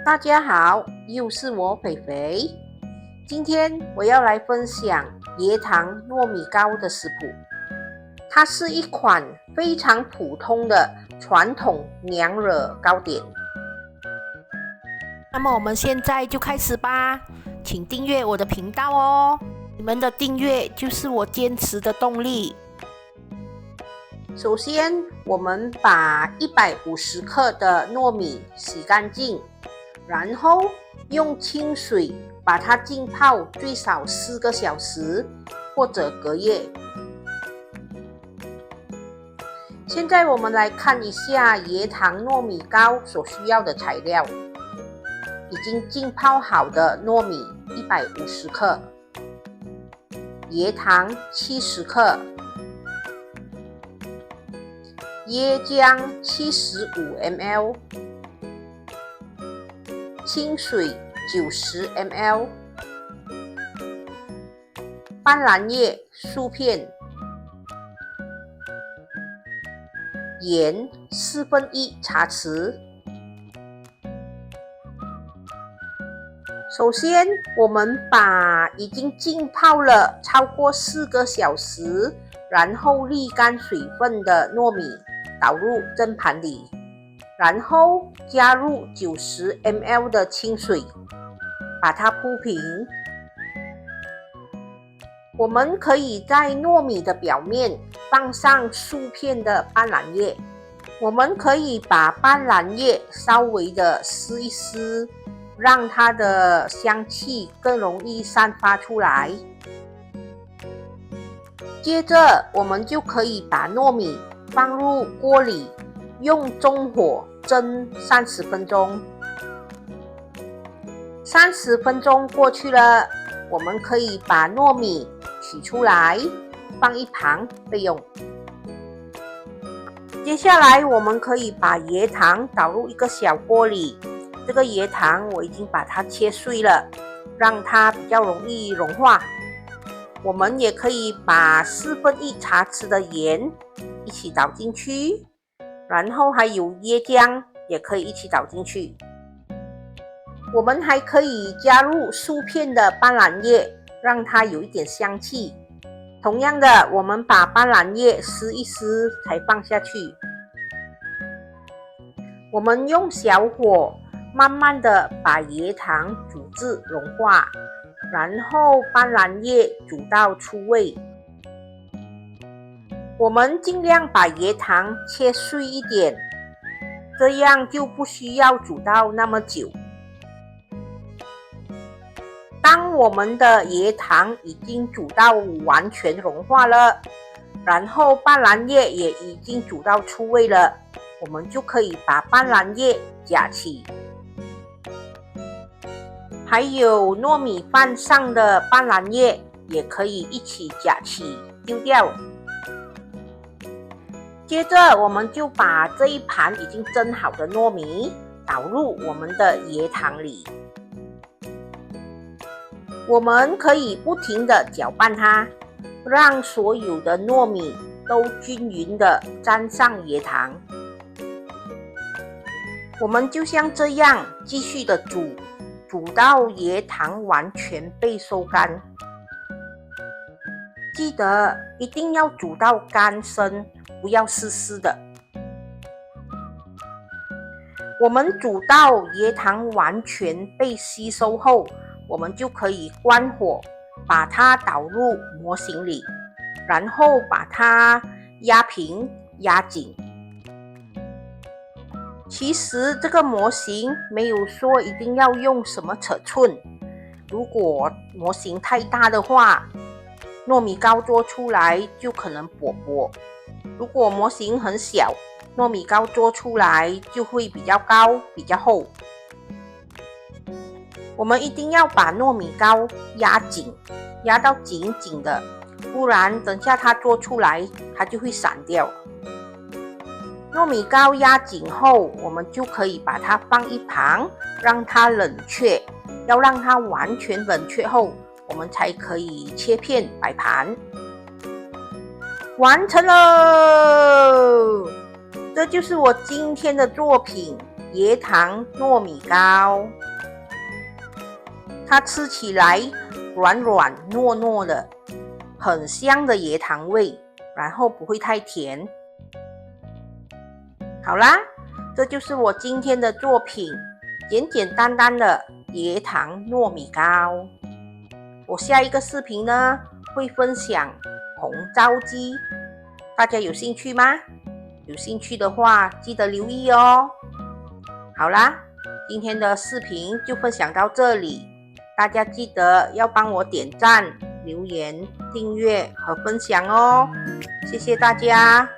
大家好，又是我肥肥。今天我要来分享椰糖糯米糕的食谱。它是一款非常普通的传统娘惹糕点。那么我们现在就开始吧，请订阅我的频道哦。你们的订阅就是我坚持的动力。首先，我们把150克的糯米洗干净，然后用清水把它浸泡最少4个小时或者隔夜。现在我们来看一下椰糖糯米糕所需要的材料。已经浸泡好的糯米150克，椰糖70克，椰浆75 ml， 清水90 ml， 斑斓叶数片，盐1/4茶匙。首先，我们把已经浸泡了超过4个小时，然后沥干水分的糯米倒入蒸盘里，然后加入90 ml 的清水，把它铺平。我们可以在糯米的表面放上数片的斑斓叶，我们可以把斑斓叶稍微的撕一撕，让它的香气更容易散发出来。接着，我们就可以把糯米放入锅里，用中火蒸30分钟。30分钟过去了，我们可以把糯米取出来，放一旁备用。接下来，我们可以把椰糖倒入一个小锅里。这个椰糖我已经把它切碎了，让它比较容易融化。我们也可以把1/4茶匙的盐一起倒进去，然后还有椰浆也可以一起倒进去。我们还可以加入数片的斑斓叶，让它有一点香气。同样的，我们把斑斓叶撕一撕才放下去。我们用小火慢慢的把椰糖煮至融化，然后斑斓叶煮到出味。我们尽量把椰糖切碎一点，这样就不需要煮到那么久。当我们的椰糖已经煮到完全融化了，然后斑斓叶也已经煮到出味了，我们就可以把斑斓叶夹起。还有糯米饭上的斑斓叶也可以一起夹起丢掉。接着，我们就把这一盘已经蒸好的糯米倒入我们的椰糖里。我们可以不停的搅拌它，让所有的糯米都均匀的沾上椰糖。我们就像这样继续的煮到椰糖完全被收干。记得一定要煮到干身，不要湿湿的。我们煮到椰糖完全被吸收后，我们就可以关火，把它倒入模型里，然后把它压平压紧。其实这个模型没有说一定要用什么尺寸，如果模型太大的话，糯米糕做出来就可能薄薄；如果模型很小，糯米糕做出来就会比较高比较厚。我们一定要把糯米糕压紧，压到紧紧的，不然等下它做出来它就会散掉。糯米糕压紧后，我们就可以把它放一旁，让它冷却。要让它完全冷却后，我们才可以切片摆盘。完成了！这就是我今天的作品椰糖糯米糕，它吃起来软软糯糯的，很香的椰糖味，然后不会太甜。好啦，这就是我今天的作品，简简单单的椰糖糯米糕。我下一个视频呢，会分享红糟鸡，大家有兴趣吗？有兴趣的话，记得留意哦。好啦，今天的视频就分享到这里，大家记得要帮我点赞、留言、订阅和分享哦，谢谢大家。